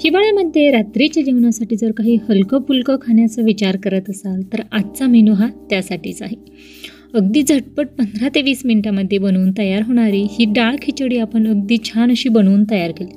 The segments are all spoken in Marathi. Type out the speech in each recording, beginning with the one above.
हिवाळ्यामध्ये रात्रीच्या जेवणासाठी जर काही हलकं फुलकं खाण्याचा विचार करत असाल तर आजचा मेनू हा त्यासाठीच आहे. अगदी झटपट 15 ते 20 मिनिटांमध्ये बनवून तयार होणारी ही डाळ खिचडी आपण अगदी छान अशी बनवून तयार केली.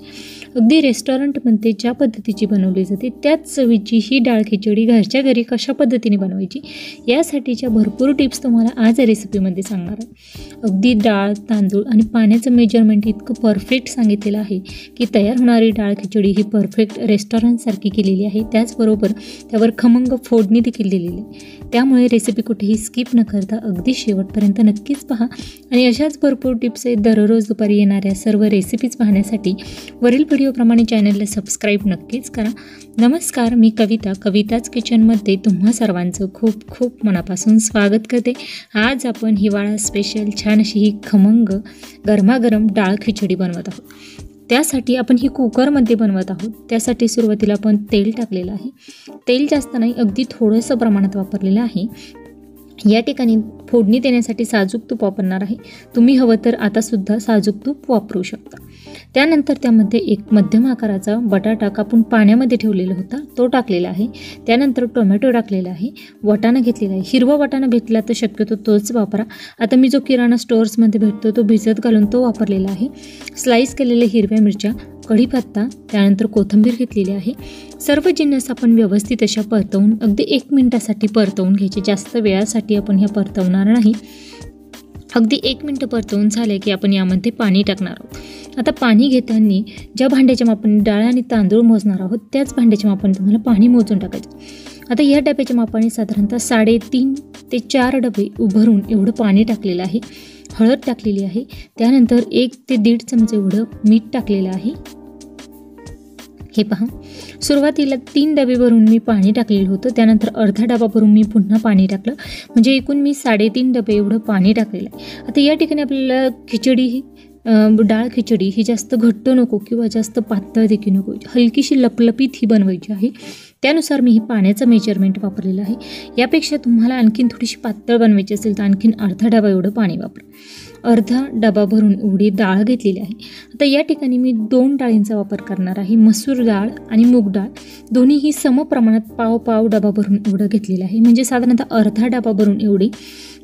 अगदी रेस्टॉरंटमध्ये ज्या पद्धतीची बनवली जाते त्याच चवीची ही डाळ खिचडी घरच्या घरी कशा पद्धतीने बनवायची यासाठीच्या भरपूर टिप्स तुम्हाला आज या रेसिपीमध्ये सांगणार आहे. अगदी डाळ, तांदूळ आणि पाण्याचं मेजरमेंट इतकं परफेक्ट सांगितलेलं आहे की तयार होणारी डाळ खिचडी ही परफेक्ट रेस्टॉरंटसारखी केलेली आहे. त्याचबरोबर त्यावर खमंग फोडणी देखील दिलेली आहे. त्यामुळे रेसिपी कुठेही स्किप न करता अगदी शेवटपर्यंत नक्कीच पहा. आणि अशाच भरपूर टिप्स आहेत दररोज दुपारी येणाऱ्या सर्व रेसिपीज पाहण्यासाठी वरील व्हिडिओप्रमाणे चॅनलला सबस्क्राईब नक्कीच करा. नमस्कार, मी कविताच किचनमध्ये तुम्हा सर्वांचं खूप खूप मनापासून स्वागत करते. आज आपण हिवाळा स्पेशल छान अशी ही खमंग गरमागरम डाळ खिचडी बनवत आहोत. त्यासाठी आपण ही कुकरमध्ये बनवत आहोत. त्यासाठी सुरुवातीला आपण तेल टाकलेलं आहे. तेल जास्त नाही, अगदी थोडंसं प्रमाणात वापरलेलं आहे. या ठिकाणी फोडणी देण्यासाठी साजूक तूप वापरणार आहे. तुम्ही हवं तर आतासुद्धा साजूक तूप वापरू शकता. त्यानंतर त्यामध्ये एक मध्यम आकाराचा बटाटा कापून पाण्यामध्ये ठेवलेला होता तो टाकलेला आहे. त्यानंतर टोमॅटो टाकलेला आहे. वाटाणा घेतलेला आहे. हिरवा वाटाणा भेटला तर शक्यतो तोच वापरा. आता मी जो किराणा स्टोअर्समध्ये भेटतो तो भिजत घालून तो वापरलेला आहे. स्लाईस केलेले हिरव्या मिरच्या, कढीपत्ता, त्यानंतर कोथिंबीर घेतलेली आहे. सर्व जिन्नस आपण व्यवस्थित अशा परतवून अगदी 1 मिनिटासाठी परतवून घ्यायचे. जास्त वेळासाठी आपण ह्या परतवणार नाही. अगदी 1 मिनिट परतवून झाले की आपण यामध्ये पाणी टाकणार आहोत. आता पाणी घेताना ज्या भांड्याच्या मापाने डाळ आणि तांदूळ मोजणार आहोत त्याच भांड्याच्या मापाने तुम्हाला पाणी मोजून टाकायचं. आता या डब्याच्या मापाने साधारणतः 3.5 ते 4 डबे उभरून एवढं पाणी टाकलेलं आहे. हळद टाकलेली आहे. त्यानंतर 1 ते 1.5 चमचे एवढं मीठ टाकलेलं आहे. हे पहा, सुरुवातीला 3 डबे भरून मी पाणी टाकलेलं होतं. त्यानंतर अर्धा डबा भरून मी पुन्हा पाणी टाकलं. म्हणजे एकूण मी 3.5 डबे एवढं पाणी टाकलेलं आहे. आता या ठिकाणी आपल्याला डाळ खिचडी ही जास्त घट्ट नको किंवा जास्त पातळ देखील नको, हलकीशी लपलपीत ही बनवायची आहे. त्यानुसार मी ही पाण्याचं मेजरमेंट वापरलेलं आहे. यापेक्षा तुम्हाला आणखीन थोडीशी पातळ बनवायची असेल तर आणखीन अर्धा डबा एवढं पाणी वापरा. अर्धा डबा भरून एवढी डाळ घेतलेली आहे. आता या ठिकाणी मी 2 डाळींचा वापर करणार आहे. मसूर डाळ आणि मूग डाळ दोन्हीही समप्रमाणात पाव डबा भरून एवढं घेतलेलं आहे. म्हणजे साधारणतः अर्धा डबा भरून एवढी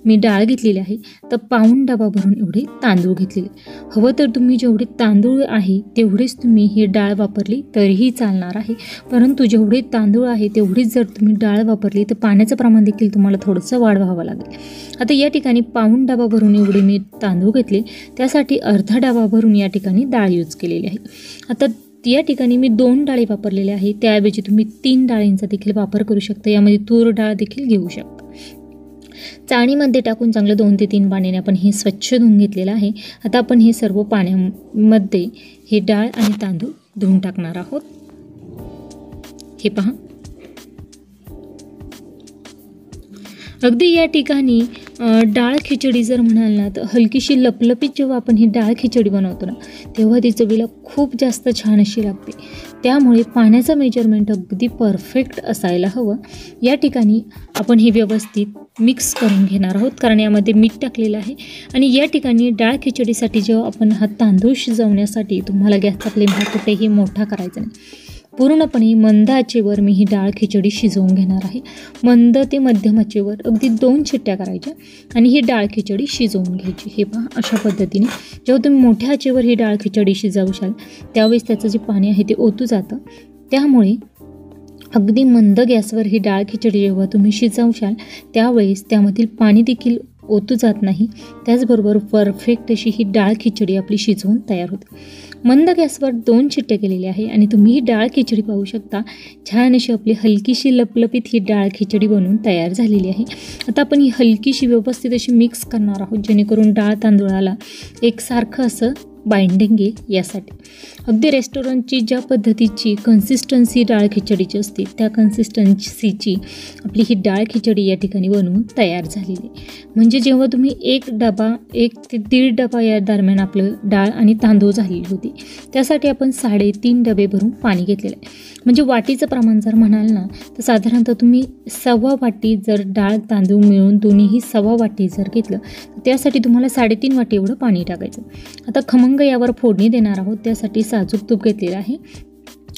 मी डाळ घेतलेली आहे. तर पाऊण डबा भरून एवढे तांदूळ घेतलेले. हवं तर तुम्ही जेवढे तांदूळ आहे तेवढेच तुम्ही ही डाळ वापरली तरीही चालणार आहे. परंतु जेवढे तांदूळ आहे तेवढीच जर तुम्ही डाळ वापरली तर पाण्याचं प्रमाण देखील तुम्हाला थोडंसं वाढवावं लागेल. आता या ठिकाणी पाऊण डबा भरून एवढे मी तांदूळ घेतले. त्यासाठी अर्धा डबा भरून या ठिकाणी डाळ यूज केलेली आहे. आता या ठिकाणी मी 2 डाळी वापरलेल्या आहे. त्याऐवजी तुम्ही 3 डाळींचा देखील वापर करू शकता. यामध्ये तूर डाळ देखील घेऊ शकता. चाळणीमध्ये टाकून चांगलं 2 ते 3 पाण्याने आपण हे स्वच्छ धुवून घेतलेलं आहे. आता आपण हे सर्व पाण्यामध्ये हे डाळ आणि तांदूळ धुवून टाकणार आहोत. हे पहा, अगदी या ठिकाणी डाळ खिचडी जर म्हणाल ना तर हलकीशी लपलपीत जेव्हा आपण ही डाळ खिचडी बनवतो ना तेव्हा ती चवीला खूप जास्त छान अशी लागते. त्यामुळे पाण्याचं मेजरमेंट अगदी परफेक्ट असायला हवं. या ठिकाणी आपण हे व्यवस्थित मिक्स करून घेणार आहोत कारण यामध्ये मीठ टाकलेलं आहे. आणि या ठिकाणी डाळ खिचडीसाठी जेव्हा आपण हा तांदूळ शिजवण्यासाठी तुम्हाला गॅसचा फ्लेम हा कुठेही मोठा करायचा नाही. पूर्णपणे मंद आचेवर मी ही डाळ खिचडी शिजवून घेणार आहे. मंद ते मध्यम आचेवर अगदी 2 शिट्ट्या करायच्या आणि ही डाळ खिचडी शिजवून घ्यायची. हे पहा, अशा पद्धतीने जेव्हा तुम्ही मोठ्या आचेवर ही डाळ खिचडी शिजवशाल त्यावेळेस त्याचं जे पाणी आहे ते ओतू जातं. त्यामुळे अगदी मंद गॅसवर ही डाळ खिचडी जेव्हा तुम्ही शिजवशाल त्यावेळेस त्यामधील पाणी देखील ओतू जात नाही. त्याचबरोबर परफेक्ट अशी ही डाळ खिचडी आपली शिजवून तयार होते. मंद गॅसवर 2 शिट्ट्या केलेल्या आहे आणि तुम्ही ही डाळ खिचडी पाहू शकता. छान अशी आपली हलकीशी लपलपीत ही डाळ खिचडी बनवून तयार झालेली आहे. आता आपण ही हलकीशी व्यवस्थित अशी मिक्स करणार आहोत जेणेकरून डाळ तांदूळाला एकसारखं असं बाइंडिंग येईल यासाठी. अगदी रेस्टॉरंटची ज्या पद्धतीची कन्सिस्टन्सी डाळ खिचडीची असते त्या कन्सिस्टन्सीची आपली ही डाळ खिचडी या ठिकाणी बनवून तयार झालेली. म्हणजे जेव्हा तुम्ही 1 ते 1.5 डबा या दरम्यान आपलं डाळ आणि तांदूळ झालेली होती त्यासाठी आपण 3.5 डबे भरून पाणी घेतलेलं आहे. म्हणजे वाटीचं प्रमाण जर म्हणाल ना तर साधारणतः तुम्ही 1.25 वाटी जर डाळ तांदूळ मिळून दोन्हीही 1.25 वाटी जर घेतलं तर त्यासाठी तुम्हाला 3.5 वाटी एवढं पाणी टाकायचं. आता खमंग यावर फोडणी देणार आहोत. त्यासाठी साजूक तूप घेतलेलं आहे.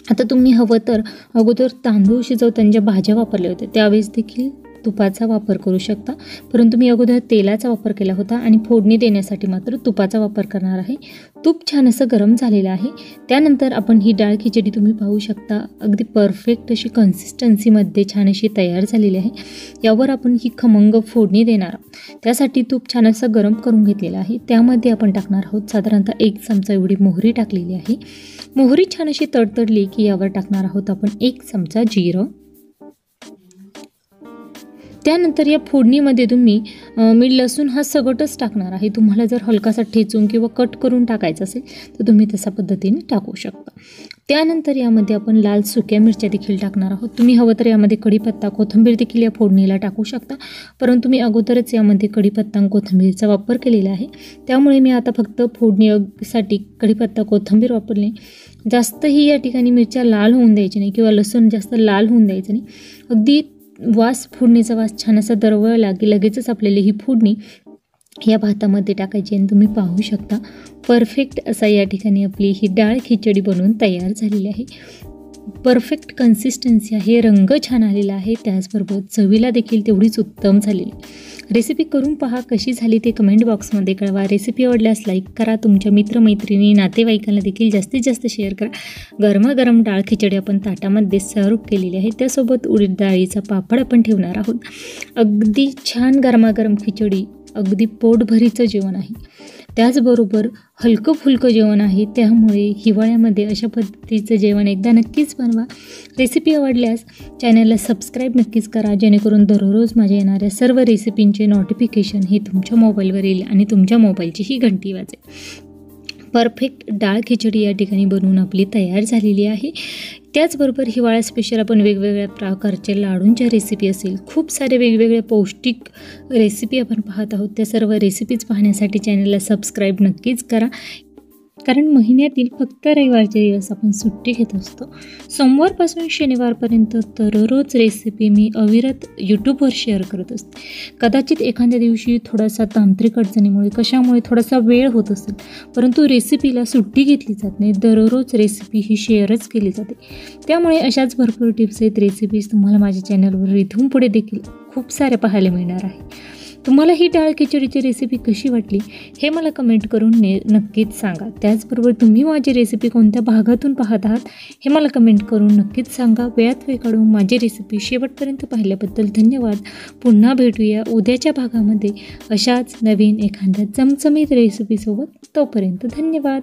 आता तुम्ही हवं तर अगोदर तांदूळ शिजवताना ज्या भाज्या वापरल्या होत्या त्यावेळेस देखील तुपाचा वापर करू शकता, परंतु मी अगोदर तेलाचा वापर केला होता आणि फोडणी देण्यासाठी मात्र तुपाचा वापर करणार आहे. तूप छान असं गरम झालेलं आहे. त्यानंतर आपण ही डाळ खिचडी तुम्ही पाहू शकता अगदी परफेक्ट अशी कन्सिस्टन्सीमध्ये छान अशी तयार झालेली आहे. यावर आपण ही खमंग फोडणी देणार आहोत. त्यासाठी तूप छान असं गरम करून घेतलेलं आहे. त्यामध्ये आपण टाकणार आहोत साधारणतः 1 चमचा एवढी मोहरी टाकलेली आहे. मोहरी छान अशी तडतडली की यावर टाकणार आहोत आपण 1 चमचा जिरं. त्यानंतर या फोडणीमध्ये तुम्ही मी लसूण हा सगळंच टाकणार आहे. तुम्हाला जर हलकासा ठेचून किंवा कट करून टाकायचं असेल तर तुम्ही तशा पद्धतीने टाकू शकता. त्यानंतर यामध्ये आपण लाल सुक्या मिरच्या देखील टाकणार आहोत. तुम्ही हवं तर यामध्ये कढीपत्ता कोथिंबीर देखील या फोडणीला टाकू शकता, परंतु मी अगोदरच यामध्ये कढीपत्ता आणि कोथिंबीरचा वापर केलेला आहे. त्यामुळे मी आता फक्त फोडणीसाठी कढीपत्ता कोथिंबीर वापरले. जास्तही या ठिकाणी मिरच्या लाल होऊन द्यायची नाही किंवा लसूण जास्त लाल होऊन द्यायचं नाही. अगदी फोडणीचा वास छान असा दरवळला की लगेचच आपल्याला ही फोडणी या भातामध्ये टाकायची आणि तुम्ही पाहू शकता परफेक्ट असा या ठिकाणी आपली ही डाळ खिचडी बनवून तयार झालेली आहे. परफेक्ट कन्सिस्टन्सी आहे, रंग छान आलेला आहे, त्याचबरोबर चवीला देखील तेवढीच उत्तम झालेली. रेसिपी करून पहा, कशी झाली ते कमेंट बॉक्समध्ये कळवा. रेसिपी आवडल्यास लाईक करा, तुमच्या मित्रमैत्रिणी नातेवाईकांना देखील जास्तीत जास्त शेअर करा. गरमागरम डाळ खिचडी आपण ताटामध्ये सर्व केलेली आहे. त्यासोबत उडीद डाळीचा पापड आपण ठेवणार आहोत. अगदी छान गरमागरम खिचडी, अगदी पोटभरीचं जेवण आहे. त्याचबरोबर हलकं फुलकं जेवण आहे. त्यामुळे हिवाळ्यामध्ये अशा पद्धतीचं जेवण एकदा नक्कीच बनवा. रेसिपी आवडल्यास चॅनलला सबस्क्राईब नक्कीच करा, जेणेकरून दररोज माझ्या येणाऱ्या सर्व रेसिपींचे नोटिफिकेशन हे तुमच्या मोबाईलवर येईल आणि तुमच्या मोबाईलची ही घंटी वाजेल. परफेक्ट डाळ खिचडी या ठिकाणी बनवून आपली तयार झालेली आहे. त्याचबरोबर हिवाळा स्पेशल आपण वेगवेगळ्या प्रकारच्या लाडूंच्या रेसिपी असेल, खूप सारे वेगवेगळे पौष्टिक रेसिपी आपण पाहत आहोत. त्या सर्व रेसिपीज पाहण्यासाठी चॅनलला सबस्क्राईब नक्कीच करा, कारण महिन्यातील फक्त रविवारचे दिवस आपण सुट्टी घेत असतो. सोमवारपासून शनिवारपर्यंत दररोज रेसिपी मी अविरत यूट्यूबवर शेअर करत असते. कदाचित एखाद्या दिवशी थोडासा तांत्रिक अडचणीमुळे कशामुळे थोडासा वेळ होत असेल, परंतु रेसिपीला सुट्टी घेतली जात नाही. दररोज रेसिपी ही शेअरच केली जाते. त्यामुळे अशाच भरपूर टिप्स आहेत, रेसिपीज तुम्हाला माझ्या चॅनलवर इथून पुढे देखील खूप सारे पाहायला मिळणार आहे. तुम्हाला ही डाळ खिचडीची रेसिपी कशी वाटली हे मला कमेंट करून नक्कीच सांगा. त्याचबरोबर तुम्ही माझी रेसिपी कोणत्या भागातून पाहत आहात हे मला कमेंट करून नक्कीच सांगा. वेळात वेळ काढून माझी रेसिपी शेवटपर्यंत पाहिल्याबद्दल धन्यवाद. पुन्हा भेटूया उद्याच्या भागामध्ये अशाच नवीन एखाद्या चमचमीत रेसिपीसोबत. तोपर्यंत धन्यवाद.